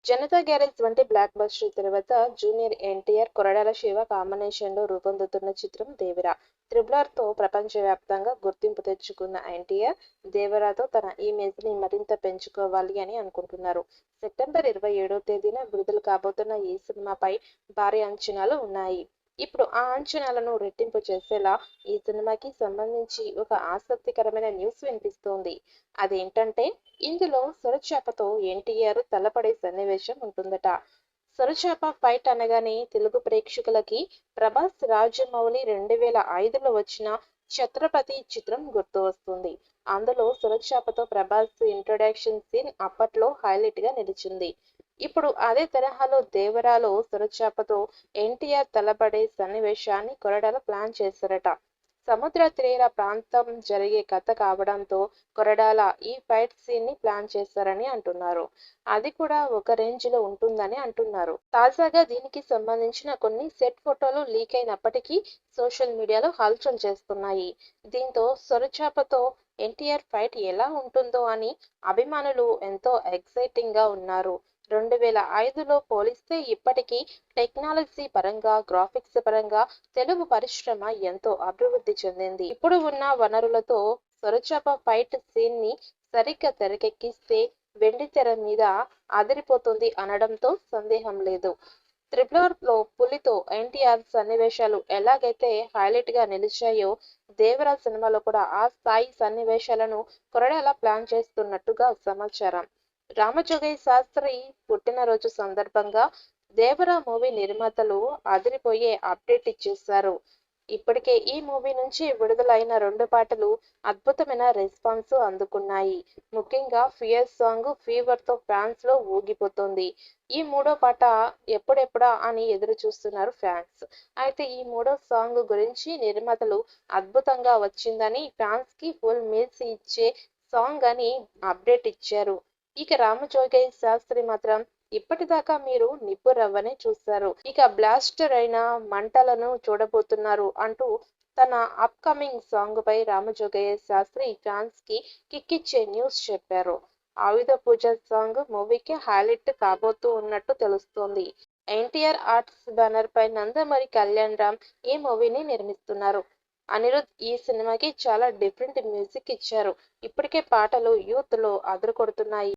Janata garage వంటి block buster తర్వాత junior NTR, Koratala Shiva కాంబినేషన్లో రూపొందుతున్న చిత్రం దేవర. తో ప్రపంచవ్యాప్తంగా గుర్తింపు తెచ్చుకున్న ఎన్టీఆర్, దేవరతో తన ఇమేజ్ని మరింత పెంచుకోవాలి అని అనుకుంటున్నారు. సెప్టెంబర్ 27వ తేదీన విడుదల కాబోతున్న ఈ సినిమాపై భారీ అంచనాలు ఉన్నాయి. ఇప్పుడు ఆ అంచనాలను రెట్టింపు చేసేలా ఈ సినిమాకి సంబంధించి ఒక ఆసక్తికరమైన న్యూస్ వినిపిస్తోంది. అదేంటంటే, ఇందులో సొరచేపతో ఎన్టీఆర్ తలపడే సన్నివేశం ఉంటుందట. సొరచేప ఫైట్ అనగానే తెలుగు ప్రేక్షకులకి ప్రభాస్, రాజమౌళి 2005లో వచ్చిన ఛత్రపతి చిత్రం గుర్తు వస్తుంది. అందులో సొరచేపతో ప్రభాస్ ఇంట్రొడక్షన్ సీన్ అప్పట్లో హైలైట్ గా నిలిచింది. ఇప్పుడు అదే తరహాలో దేవరాలో సొరచేపతో ఎన్టీఆర్ తలపడే సన్నివేశాన్ని కొరటాల ప్లాన్ చేశారట. సముద్ర తీర ప్రాంతం జరిగే కథ కావడంతో కొరటాల ఈ ఫైట్ సీన్ ని ప్లాన్ చేశారని అంటున్నారు. అది కూడా ఒక రేంజ్ లో ఉంటుందని అంటున్నారు. తాజాగా దీనికి సంబంధించిన కొన్ని సెట్ ఫోటోలు లీక్ అయినప్పటికీ సోషల్ మీడియాలో హల్చల్ చేస్తున్నాయి. దీంతో సొరచాపతో ఎన్టీఆర్ ఫైట్ ఎలా ఉంటుందో అని అభిమానులు ఎంతో ఎక్సైటింగ్ గా ఉన్నారు. 2005లో పోలిస్తే ఇప్పటికీ టెక్నాలజీ పరంగా, గ్రాఫిక్స్ పరంగా తెలుగు పరిశ్రమ ఎంతో అభివృద్ధి చెందింది. ఇప్పుడు ఉన్న వనరులతో సొరచాప ఫైట్ సీన్ ని సరిగ్గా తెరకెక్కిస్తే వెండితెర మీద అదిరిపోతుంది అనడంతో సందేహం లేదు. లో పులితో ఎన్టీఆర్ సన్నివేశాలు ఎలాగైతే హైలైట్ గా నిలిచాయో, దేవరా సినిమాలో కూడా ఆ స్థాయి సన్నివేశాలను కొరడాల ప్లాన్ చేస్తున్నట్టుగా సమాచారం. రామజోగయ్య శాస్త్రి పుట్టినరోజు సందర్భంగా దేవరా మూవీ నిర్మాతలు అదిరిపోయే అప్డేట్ ఇచ్చేశారు. ఇప్పటికే ఈ మూవీ నుంచి విడుదలైన 2 పాటలు అద్భుతమైన రెస్పాన్స్ అందుకున్నాయి. ముఖ్యంగా ఫియర్ సాంగ్ ఫీవర్ తో ఫ్యాన్స్ లో ఊగిపోతోంది. ఈ మూడో పాట ఎప్పుడెప్పుడా అని ఎదురు చూస్తున్నారు ఫ్యాన్స్. అయితే ఈ మూడో సాంగ్ గురించి నిర్మాతలు అద్భుతంగా వచ్చిందని, ఫ్యాన్స్ కి ఫుల్ మీల్స్ ఇచ్చే సాంగ్ అని అప్డేట్ ఇచ్చారు. ఇక రామజోగయ్య శాస్త్రి మాత్రం ఇప్పటిదాకా మీరు నిప్పు రవ్వనే చూశారు, ఇక బ్లాస్టర్ అయిన మంటలను చూడబోతున్నారు అంటూ తన అప్ కమింగ్ సాంగ్ పై రామజోగయ్య శాస్త్రి ఫ్యాన్స్ కి కిక్కిచ్చే న్యూస్ చెప్పారు. ఆయుధ పూజ సాంగ్ మూవీకి హైలైట్ కాబోతూ ఉన్నట్టు తెలుస్తోంది. ఎన్టీఆర్ ఆర్ట్స్ బ్యానర్ పై నందమూరి కళ్యాణ్ రామ్ ఈ మూవీని నిర్మిస్తున్నారు. అనిరుద్ ఈ సినిమాకి చాలా డిఫరెంట్ మ్యూజిక్ ఇచ్చారు. ఇప్పటికే పాటలు యూత్ లో అదరకొడుతున్నాయి.